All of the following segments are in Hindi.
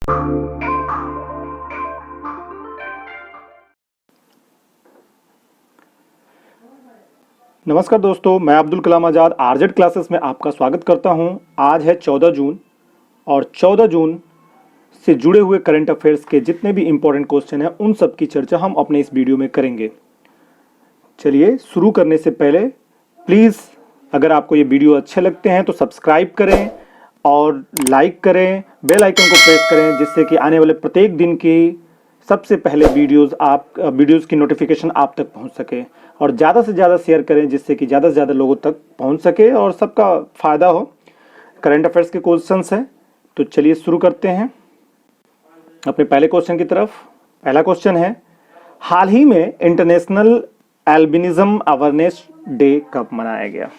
नमस्कार दोस्तों, मैं अब्दुल कलाम आज़ाद आरजेड क्लासेस में आपका स्वागत करता हूं। आज है 14 जून और 14 जून से जुड़े हुए करंट अफेयर्स के जितने भी इम्पोर्टेंट क्वेश्चन हैं उन सब की चर्चा हम अपने इस वीडियो में करेंगे। चलिए शुरू करने से पहले प्लीज़ अगर आपको ये वीडियो अच्छे लगते हैं तो सब्सक्राइब करें और लाइक करें, बेल आइकन को प्रेस करें, जिससे कि आने वाले प्रत्येक दिन की सबसे पहले वीडियोज़ की नोटिफिकेशन आप तक पहुंच सके। और ज़्यादा से ज़्यादा शेयर करें, जिससे कि ज़्यादा से ज़्यादा लोगों तक पहुंच सके और सबका फ़ायदा हो। करंट अफेयर्स के क्वेश्चंस हैं, तो चलिए शुरू करते हैं अपने पहले क्वेश्चन की तरफ। पहला क्वेश्चन है, हाल ही में इंटरनेशनल एल्बिनिज्म अवेयरनेस डे कब मनाया गया?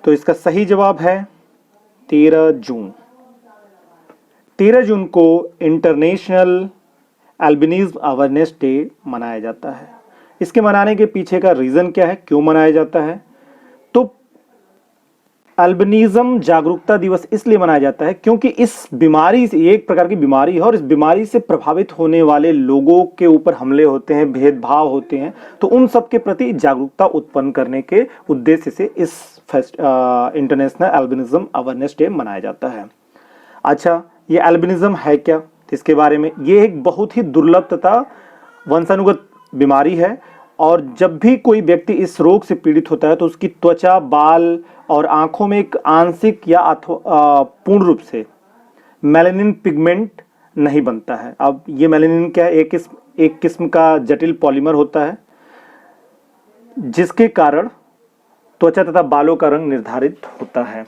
तो इसका सही जवाब है 13 जून। 13 जून को इंटरनेशनल एल्बिनिज्म अवेयरनेस डे मनाया जाता है। इसके मनाने के पीछे का रीज़न क्या है, क्यों मनाया जाता है? तो अल्बिनिज्म जागरूकता दिवस इसलिए मनाया जाता है क्योंकि इस बीमारी से, ये एक प्रकार की बीमारी है और इस बीमारी से प्रभावित होने वाले लोगों के ऊपर हमले होते हैं, भेदभाव होते हैं, तो उन सब के प्रति जागरूकता उत्पन्न करने के उद्देश्य से इस इंटरनेशनल एल्बिनिज्म अवेयरनेस डे मनाया जाता है। अच्छा, ये एल्बिनिज्म है क्या? तो इसके बारे में, ये एक बहुत ही दुर्लभ तथा वंशानुगत बीमारी है और जब भी कोई व्यक्ति इस रोग से पीड़ित होता है तो उसकी त्वचा, बाल और आंखों में एक आंशिक या पूर्ण रूप से मेलानिन पिगमेंट नहीं बनता है। अब ये मेलानिन क्या है? एक किस्म का जटिल पॉलीमर होता है जिसके कारण त्वचा तथा बालों का रंग निर्धारित होता है।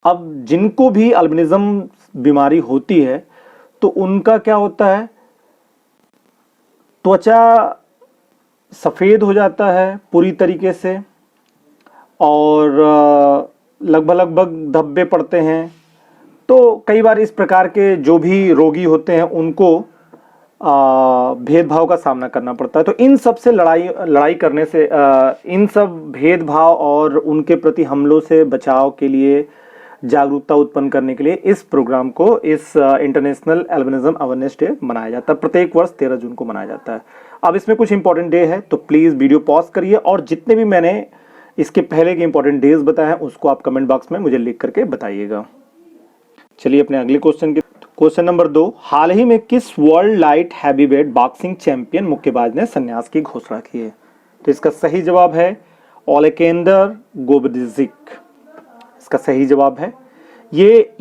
अब जिनको भी अल्बिनिज्म बीमारी होती है तो उनका क्या होता है, त्वचा सफ़ेद हो जाता है पूरी तरीके से और लगभग धब्बे पड़ते हैं। तो कई बार इस प्रकार के जो भी रोगी होते हैं उनको भेदभाव का सामना करना पड़ता है। तो इन सब से लड़ाई करने से, इन सब भेदभाव और उनके प्रति हमलों से बचाव के लिए, जागरूकता उत्पन्न करने के लिए इस प्रोग्राम को, इस इंटरनेशनल एल्बिनिज्म अवेयरनेस डे मनाया जाता है। प्रत्येक वर्ष 13 जून को मनाया जाता है। अब इसमें कुछ इंपॉर्टेंट डे है, तो प्लीज़ वीडियो पॉज करिए और जितने भी मैंने इसके पहले के इंपॉर्टेंट डेज बताए हैं उसको आप कमेंट बॉक्स में मुझे लिख करके बताइएगा। चलिए अपने अगले क्वेश्चन की, क्वेश्चन नंबर 2, हाल ही में किस world light heavyweight boxing champion मुक्केबाज ने संन्यास की घोषणा की है? तो इसका सही जवाब है ओलेक्सेंडर गोब्रेजिक। इसका सही जवाब है, ये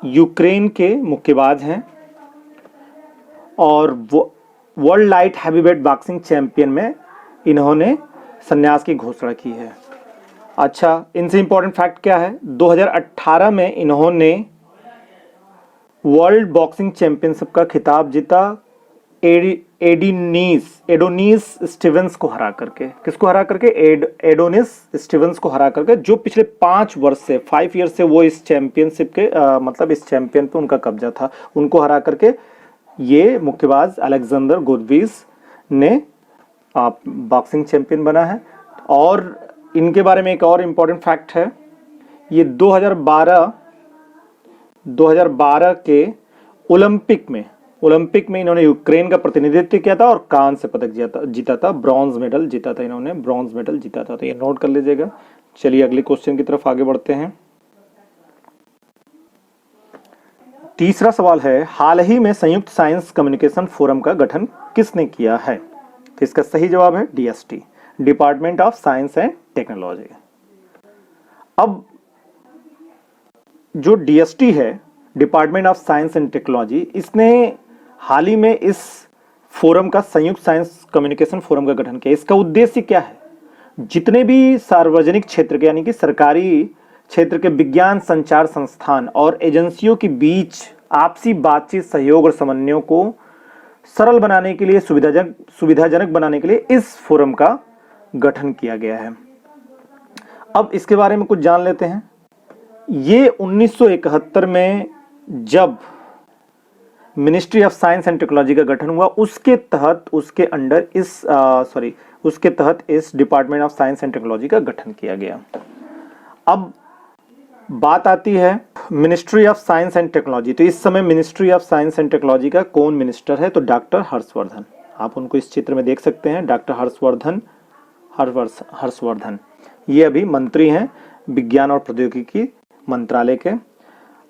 यूक्रेन के मुक्केबाज हैं और world light heavyweight boxing champion में इन्होंने संन्यास की घोषणा की है। अच्छा, इनसे इंपॉर्टेंट फैक्ट क्या है? 2018 में इन्होंने वर्ल्ड बॉक्सिंग चैंपियनशिप का खिताब जीता एडोनिस स्टीवेंस को हरा करके। किसको हरा करके? एडोनिस स्टीवेंस को हरा करके, जो पिछले 5 ईयर से वो इस चैंपियनशिप के मतलब इस चैंपियन पे उनका कब्जा था। उनको हरा करके ये मुक्केबाज अलेक्जेंडर गोब्रेजिक ने बॉक्सिंग चैंपियन बना है। और इनके बारे में एक और इम्पोर्टेंट फैक्ट है, ये 2012 के ओलंपिक में इन्होंने यूक्रेन का प्रतिनिधित्व किया था और कांस्य पदक जीता था, ब्रॉन्ज मेडल जीता था इन्होंने, ब्रॉन्ज मेडल जीता था। तो ये नोट कर लीजिएगा। चलिए अगले क्वेश्चन की तरफ आगे बढ़ते हैं। तीसरा सवाल है, हाल ही में संयुक्त साइंस कम्युनिकेशन फोरम का गठन किसने किया है? तो इसका सही जवाब है DST, department of science and technology. अब जो DST है, department of science and technology, इसने हाल ही में इस फोरम का, संयुक्त साइंस कम्युनिकेशन फोरम का गठन किया। इसका उद्देश्य क्या है? जितने भी सार्वजनिक क्षेत्र के यानी कि सरकारी क्षेत्र के विज्ञान संचार संस्थान और एजेंसियों के बीच आपसी बातचीत, सहयोग और समन्वय को सरल बनाने के लिए, सुविधाजनक बनाने के लिए इस फोरम का गठन किया गया है। अब इसके बारे में कुछ जान लेते हैं। ये 1971 में जब ministry of science and technology का गठन हुआ, उसके तहत इस department of science and technology का गठन किया गया। अब बात आती है ministry of science and technology. तो इस समय ministry of science and technology का कौन मिनिस्टर है? तो डॉक्टर हर्षवर्धन। आप उनको इस चित्र में देख सकते हैं, डॉक्टर हर्षवर्धन ये अभी मंत्री हैं विज्ञान और प्रौद्योगिकी मंत्रालय के।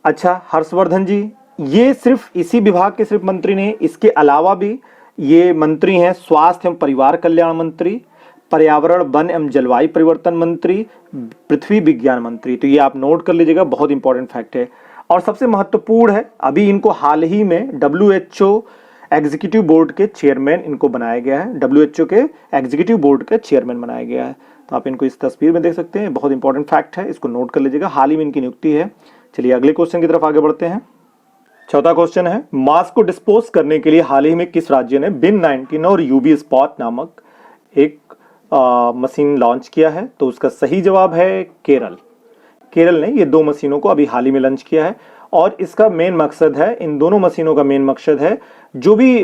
अच्छा, हर्षवर्धन जी ये सिर्फ इसी विभाग के सिर्फ मंत्री नहीं, इसके अलावा भी ये मंत्री हैं स्वास्थ्य एवं परिवार कल्याण मंत्री, पर्यावरण वन एवं जलवायु परिवर्तन मंत्री, पृथ्वी विज्ञान मंत्री। तो ये आप नोट कर लीजिएगा, बहुत इंपॉर्टेंट फैक्ट है। और सबसे महत्वपूर्ण है, अभी इनको हाल ही में WHO एग्जीक्यूटिव बोर्ड के चेयरमैन इनको बनाया गया है, WHO के एग्जीक्यूटिव बोर्ड के चेयरमैन बनाया गया है। तो आप इनको इस तस्वीर में देख सकते हैं, बहुत इंपॉर्टेंट फैक्ट है, इसको नोट कर लीजिएगा, हाल ही में इनकी नियुक्ति है। चलिए अगले क्वेश्चन की तरफ आगे बढ़ते हैं। चौथा क्वेश्चन है, मास्क को डिस्पोज करने के लिए हाल ही में किस राज्य ने बिन 19 और यूवी स्पॉट नामक एक मशीन लॉन्च किया है? तो उसका सही जवाब है केरल। केरल ने ये 2 मशीनों को अभी हाल ही में लॉन्च किया है। और इसका मेन मकसद है, इन दोनों मशीनों का मेन मकसद है, जो भी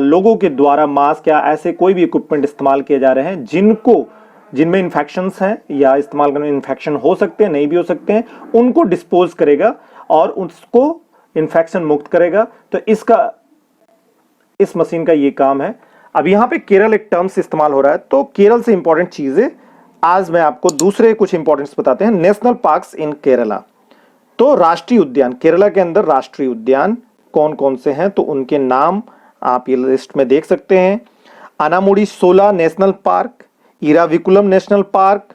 लोगों के द्वारा मास्क या ऐसे कोई भी इक्विपमेंट इस्तेमाल किए जा रहे हैं जिनमें इन्फेक्शंस हैं या इस्तेमाल करने में इन्फेक्शन हो सकते हैं, नहीं भी हो सकते हैं, उनको डिस्पोज करेगा और उसको इन्फेक्शन मुक्त करेगा। तो इस मशीन का ये काम है। अब यहाँ पे केरल एक टर्म्स इस्तेमाल हो रहा है, तो केरल से इंपॉर्टेंट चीजें आज मैं आपको दूसरे कुछ इंपॉर्टेंट्स बताते हैं। नेशनल पार्क्स इन केरला, तो राष्ट्रीय उद्यान, केरला के अंदर राष्ट्रीय उद्यान कौन कौन से हैं? तो उनके नाम आप ये लिस्ट में देख सकते हैं। Anamudi Shola national park, Eravikulam national park,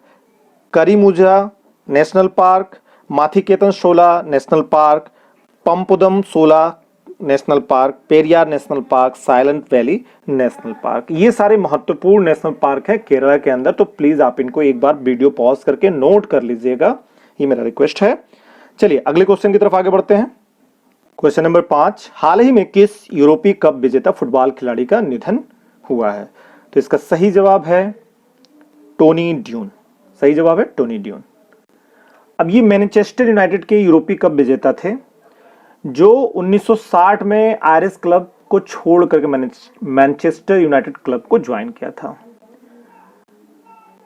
Karimpuzha national park, Mathikettan Shola national park, Pampadum Shola national park, Periyar national park, silent valley national park. ये सारे महत्वपूर्ण नेशनल पार्क हैं केरला के अंदर। तो प्लीज आप इनको एक बार वीडियो पॉज करके नोट कर लीजिएगा, ये मेरा रिक्वेस्ट है। चलिए अगले क्वेश्चन की तरफ आगे बढ़ते हैं। क्वेश्चन नंबर 5, हाल ही में किस यूरोपीय कप विजेता फुटबॉल खिलाड़ी का निधन हुआ है? तो इसका सही जवाब है टोनी ड्यून। सही जवाब है टोनी ड्यून। अब ये मैनचेस्टर यूनाइटेड के यूरोपीय कप विजेता थे, जो 1960 में आयरिश क्लब को छोड़ करके मैनचेस्टर यूनाइटेड क्लब को ज्वाइन किया था।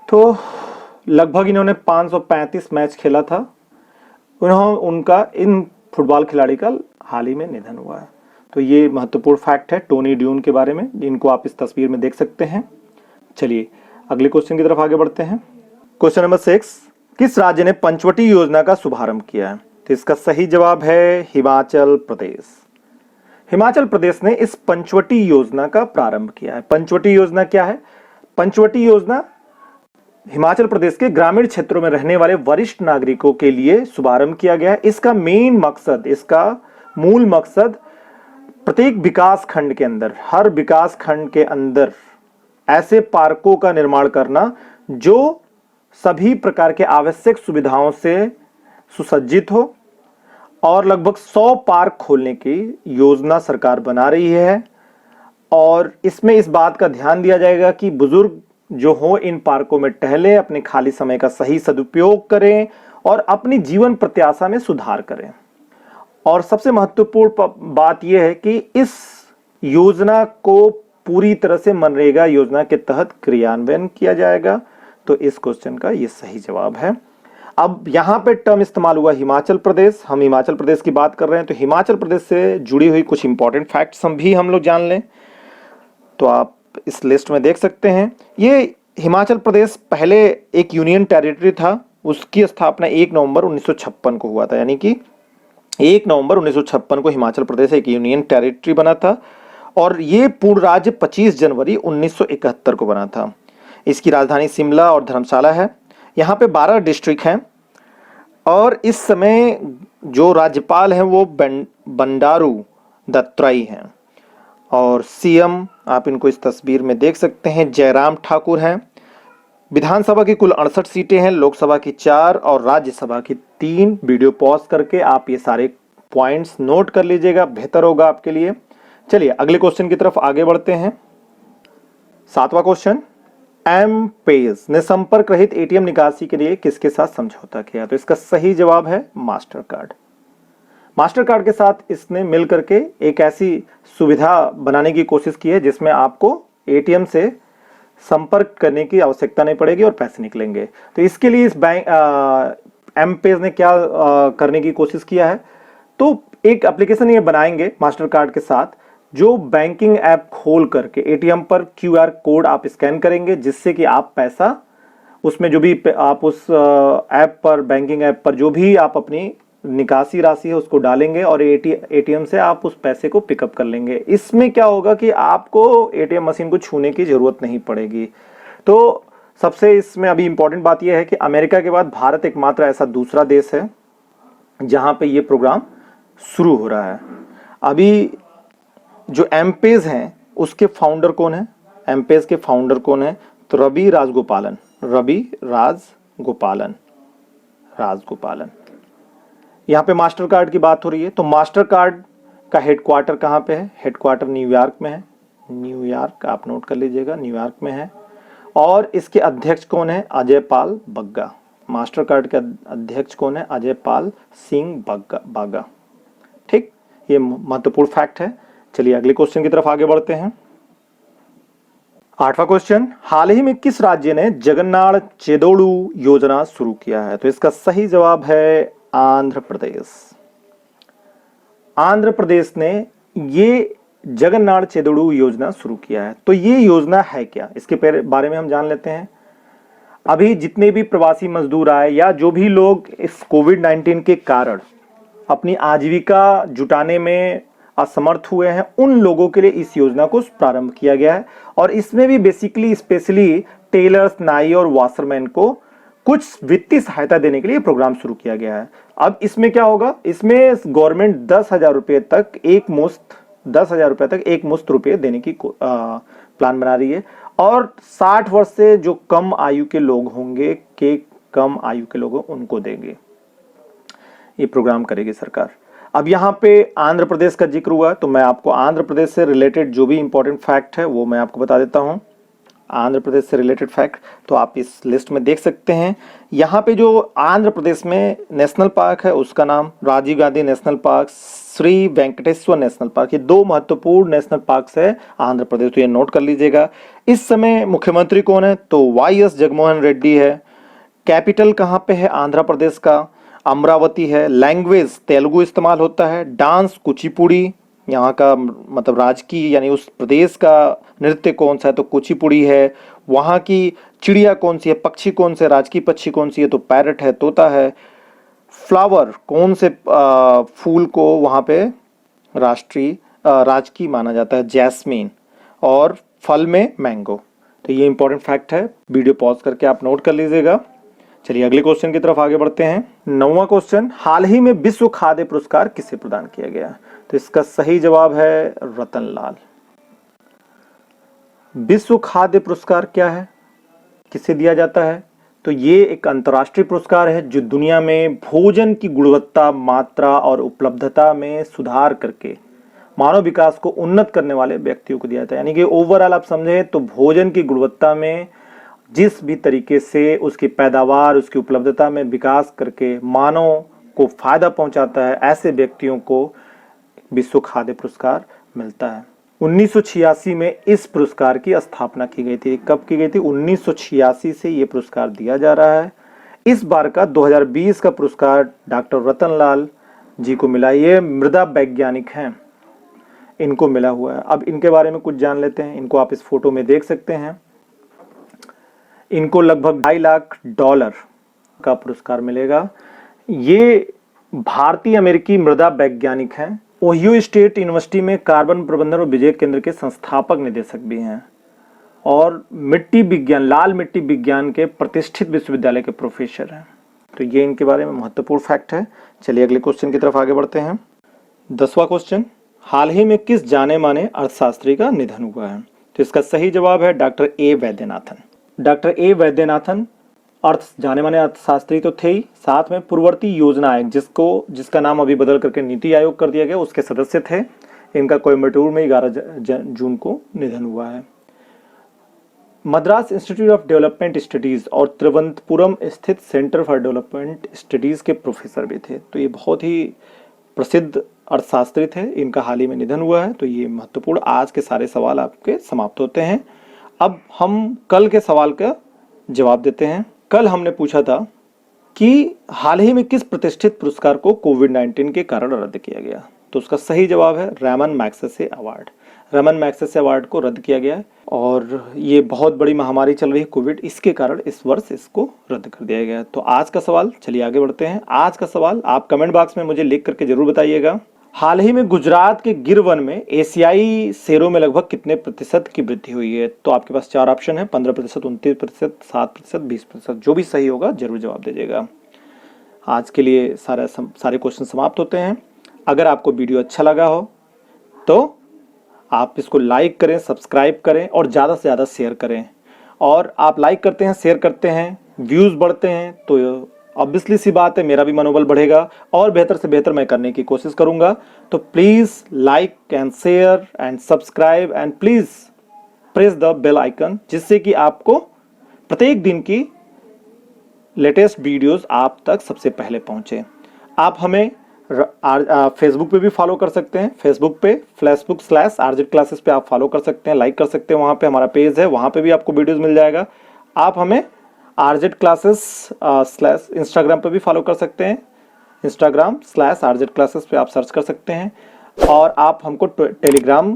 तो लगभग इन्होंने 535 मैच खेला था। उनका इन फुटबॉल खिलाड़ी का हाल ही में निधन हुआ है। तो ये महत्वपूर्ण फैक्ट है टोनी ड्यून के बारे में, जिनको आप इस तस्वीर में देख सकते हैं। चलिए अगले क्वेश्चन की तरफ आगे बढ़ते हैं। क्वेश्चन नंबर 6, किस राज्य ने पंचवटी योजना का शुभारंभ किया है? तो इसका सही जवाब है हिमाचल प्रदेश। हिमाचल प्रदेश ने इस पंचवटी योजना का प्रारंभ किया है। पंचवटी योजना क्या है? पंचवटी योजना हिमाचल प्रदेश के ग्रामीण क्षेत्रों में रहने वाले वरिष्ठ नागरिकों के लिए शुभारंभ किया गया है। इसका मेन मकसद, इसका मूल मकसद प्रत्येक विकास खंड के अंदर, हर विकास खंड के अंदर ऐसे पार्कों का निर्माण करना जो सभी प्रकार के आवश्यक सुविधाओं से सुसज्जित हो, और लगभग 100 पार्क खोलने की योजना सरकार बना रही है। और इसमें इस बात का ध्यान दिया जाएगा कि बुजुर्ग जो हो इन पार्कों में टहले, अपने खाली समय का सही सदुपयोग करें और अपनी जीवन प्रत्याशा में सुधार करें। और सबसे महत्वपूर्ण बात यह है कि इस योजना को पूरी तरह से मनरेगा योजना के तहत क्रियान्वयन किया जाएगा। तो इस क्वेश्चन का ये सही जवाब है। अब यहां पे टर्म इस्तेमाल हुआ हिमाचल प्रदेश, हम हिमाचल प्रदेश की बात कर रहे हैं, तो हिमाचल प्रदेश से जुड़ी हुई कुछ इंपॉर्टेंट फैक्ट्स हम लोग जान लें। तो आप इस लिस्ट में देख सकते हैं, ये हिमाचल प्रदेश पहले एक यूनियन टेरिटरी था, उसकी स्थापना 1 नवंबर 1956 को हुआ था। यानी कि 1 नवंबर 1956 को हिमाचल प्रदेश एक यूनियन टेरिटरी बना था, और ये पूर्ण राज्य 25 जनवरी 1971 को बना था। इसकी राजधानी शिमला और धर्मशाला है। यहाँ पे 12 डिस्ट्रिक्ट हैं, और इस समय जो राज्यपाल हैं वो बंडारू दत्तात्रेय हैं, और सीएम आप इनको इस तस्वीर में देख सकते हैं जयराम ठाकुर हैं। विधानसभा की कुल 68 सीटें हैं, लोकसभा की 4 और राज्यसभा की 3। वीडियो पॉज करके आप ये सारे पॉइंट्स नोट कर लीजिएगा, बेहतर होगा आपके लिए। चलिए अगले क्वेश्चन की तरफ आगे बढ़ते हैं। 7वां क्वेश्चन, एम पेज ने संपर्क रहित एटीएम निकासी के लिए किसके साथ समझौता किया? तो इसका सही जवाब है मास्टर कार्ड। मास्टर कार्ड के साथ इसने मिलकर के एक ऐसी सुविधा बनाने की कोशिश की है जिसमें आपको एटीएम से संपर्क करने की आवश्यकता नहीं पड़ेगी और पैसे निकलेंगे। तो इसके लिए इस बैंक एम पेज ने क्या करने की कोशिश किया है, तो एक एप्लीकेशन ये बनाएंगे मास्टर कार्ड के साथ, जो बैंकिंग ऐप खोल करके एटीएम पर क्यूआर कोड आप स्कैन करेंगे, जिससे कि आप पैसा उसमें जो भी आप उस ऐप पर, बैंकिंग ऐप पर जो भी आप अपनी निकासी राशि है उसको डालेंगे और एटीएम से आप उस पैसे को पिकअप कर लेंगे। इसमें क्या होगा कि आपको एटीएम मशीन को छूने की जरूरत नहीं पड़ेगी। तो सबसे इसमें अभी इंपॉर्टेंट बात यह है कि अमेरिका के बाद भारत एकमात्र ऐसा दूसरा देश है जहां पे ये प्रोग्राम शुरू हो रहा है। अभी जो एम-पेज हैं उसके फाउंडर कौन है, एम-पेज के फाउंडर कौन है, तो रवि राजगोपालन। यहाँ पे मास्टर कार्ड की बात हो रही है, तो मास्टर कार्ड का हेडक्वार्टर कहाँ पे है, हेडक्वार्टर न्यूयॉर्क में है, न्यूयॉर्क आप नोट कर लीजिएगा, न्यूयॉर्क में है। और इसके अध्यक्ष कौन है, अजय पाल बग्गा। मास्टर कार्ड के अध्यक्ष कौन है, अजय पाल सिंह बागा। ठीक, ये महत्वपूर्ण फैक्ट है। चलिए अगले क्वेश्चन की तरफ आगे बढ़ते हैं। 8वां क्वेश्चन, हाल ही में किस राज्य ने जगन्नाथ चेदोड़ू योजना शुरू किया है, तो इसका सही जवाब है आंध्र प्रदेश। आंध्र प्रदेश ने ये जगन्नाथ चेदोड़ू योजना शुरू किया है। तो ये योजना है क्या, इसके बारे में हम जान लेते हैं। अभी जितने भी प्रवासी मजदूर आए या जो भी लोग इस कोविड-19 के कारण अपनी आजीविका जुटाने में असमर्थ हुए हैं, उन लोगों के लिए इस योजना को प्रारंभ किया गया है। और इसमें भी बेसिकली स्पेशली टेलर्स, नाई और वॉशरमैन को कुछ वित्तीय सहायता देने के लिए प्रोग्राम शुरू किया गया है। अब इसमें क्या होगा, इसमें गवर्नमेंट 10,000 रुपये तक एक मुश्त रुपये देने की प्लान बना रही है। और 60 वर्ष से जो कम आयु के लोग होंगे, उनको देंगे, ये प्रोग्राम करेगी सरकार। अब यहाँ पे आंध्र प्रदेश का जिक्र हुआ, तो मैं आपको आंध्र प्रदेश से रिलेटेड जो भी इंपॉर्टेंट फैक्ट है वो मैं आपको बता देता हूँ। आंध्र प्रदेश से रिलेटेड फैक्ट तो आप इस लिस्ट में देख सकते हैं। यहाँ पे जो आंध्र प्रदेश में नेशनल पार्क है उसका नाम Rajiv Gandhi national park, Shri Venkateswara national park, ये 2 महत्वपूर्ण नेशनल पार्क है आंध्र प्रदेश, तो ये नोट कर लीजिएगा। इस समय मुख्यमंत्री कौन है, तो वाई.एस. जगनमोहन रेड्डी है। कैपिटल कहाँ पे है आंध्र प्रदेश का, अमरावती है। लैंग्वेज तेलुगु इस्तेमाल होता है। डांस कुचिपुड़ी, यहाँ का मतलब राजकीय यानी उस प्रदेश का नृत्य कौन सा है, तो कुचिपुड़ी है। वहाँ की चिड़िया कौन सी है, पक्षी कौन से, राजकीय पक्षी कौन सी है, तो पैरट है, तोता है। फ्लावर कौन से फूल को वहाँ पे राजकीय माना जाता है, जैस्मीन। और फल में मैंगो। तो ये इंपॉर्टेंट फैक्ट है, वीडियो पॉज करके आप नोट कर लीजिएगा। चलिए अगले क्वेश्चन की तरफ आगे बढ़ते हैं। 9वां क्वेश्चन, हाल ही में विश्व खाद्य पुरस्कार किसे प्रदान किया गया, तो इसका सही जवाब है रतन लाल। विश्व खाद्य पुरस्कार क्या है, किसे दिया जाता है, तो ये एक अंतर्राष्ट्रीय पुरस्कार है जो दुनिया में भोजन की गुणवत्ता, मात्रा और उपलब्धता में सुधार करके मानव विकास को उन्नत करने वाले व्यक्तियों को दिया जाता है। यानी कि ओवरऑल आप समझे तो भोजन की गुणवत्ता में जिस भी तरीके से उसकी पैदावार, उसकी उपलब्धता में विकास करके मानव को फायदा पहुंचाता है, ऐसे व्यक्तियों को विश्व खाद्य पुरस्कार मिलता है। 1986 में इस पुरस्कार की स्थापना की गई थी। कब की गई थी, 1986 से ये पुरस्कार दिया जा रहा है। इस बार का 2020 का पुरस्कार डॉक्टर रतन लाल जी को मिला। ये मृदा वैज्ञानिक हैं, इनको मिला हुआ है। अब इनके बारे में कुछ जान लेते हैं। इनको आप इस फोटो में देख सकते हैं। इनको लगभग $2.5 लाख का पुरस्कार मिलेगा। ये भारतीय अमेरिकी मृदा वैज्ञानिक हैं। ओहियो स्टेट यूनिवर्सिटी में कार्बन प्रबंधन और विजय केंद्र के संस्थापक निदेशक भी हैं और मिट्टी विज्ञान, लाल मिट्टी विज्ञान के प्रतिष्ठित विश्वविद्यालय के प्रोफेसर हैं। तो ये इनके बारे में महत्वपूर्ण फैक्ट है। चलिए अगले क्वेश्चन की तरफ आगे बढ़ते हैं। 10वां क्वेश्चन, हाल ही में किस जाने माने अर्थशास्त्री का निधन हुआ है, तो इसका सही जवाब है doctor A Vaidyanathan. Doctor A Vaidyanathan जाने माने अर्थशास्त्री तो थे ही, साथ में पूर्ववर्ती योजना आयोग जिसका नाम अभी बदल करके नीति आयोग कर दिया गया, उसके सदस्य थे। इनका कोयम्बटूर में 11 जून को निधन हुआ है। Madras institute of development studies और तिरुवनंतपुरम स्थित सेंटर फॉर डेवलपमेंट स्टडीज के प्रोफेसर भी थे। तो ये बहुत ही प्रसिद्ध अर्थशास्त्री थे। इनका हाल ही में निधन हुआ है। तो ये महत्वपूर्ण, आज के सारे सवाल आपके समाप्त होते हैं। अब हम कल के सवाल का जवाब देते हैं। कल हमने पूछा था कि हाल ही में किस प्रतिष्ठित पुरस्कार को कोविड-19 के कारण रद्द किया गया। तो उसका सही जवाब है Ramon Magsaysay award. Ramon Magsaysay award को रद्द किया गया है और ये बहुत बड़ी महामारी चल रही है कोविड, इसके कारण इस वर्ष इसको रद्द कर दिया गया है। तो आज का सवाल, चलिए आगे बढ़ते हैं। आज का सवाल आप कमेंट बॉक्स में मुझे लिख करके जरूर बताइएगा। हाल ही में गुजरात के गिर वन में एशियाई शेरों में लगभग कितने प्रतिशत की वृद्धि हुई है। तो आपके पास 4 ऑप्शन है, 15%, 29%, 7%, 20%। जो भी सही होगा जरूर जवाब दीजिएगा। आज के लिए सारे क्वेश्चन समाप्त होते हैं। अगर आपको वीडियो अच्छा लगा हो तो आप इसको लाइक करें, सब्सक्राइब करें और ज़्यादा से ज़्यादा शेयर करें। और आप लाइक करते हैं, शेयर करते हैं, व्यूज़ बढ़ते हैं तो ऑब्वियसली सी बात है मेरा भी मनोबल बढ़ेगा और बेहतर से बेहतर मैं करने की कोशिश करूंगा। तो please like and share and subscribe and please press the bell icon, जिससे कि आपको प्रत्येक दिन की लेटेस्ट वीडियोस आप तक सबसे पहले पहुंचे। आप हमें फेसबुक पे भी फॉलो कर सकते हैं। फेसबुक पे facebook/RZ क्लासेस पे आप फॉलो कर सकते हैं, लाइक कर सकते हैं। वहाँ पे हमारा पेज है, वहाँ पे भी आपको वीडियोस मिल जाएगा। आप हमें RZ क्लासेस इंस्टाग्राम पे भी फॉलो कर सकते हैं। Instagram/RZ क्लासेस पे आप सर्च कर सकते हैं और आप हमको टेलीग्राम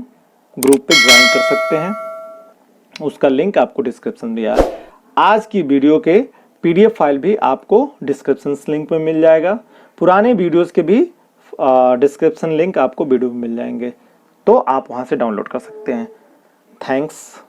ग्रुप पे ज्वाइन कर सकते हैं। उसका लिंक आपको डिस्क्रिप्शन में दिया है। आज की वीडियो के PDF फाइल भी आपको डिस्क्रिप्शन लिंक में मिल जाएगा। पुराने वीडियोस के भी डिस्क्रिप्शन लिंक आपको वीडियो में मिल जाएंगे, तो आप वहां से डाउनलोड कर सकते हैं। थैंक्स।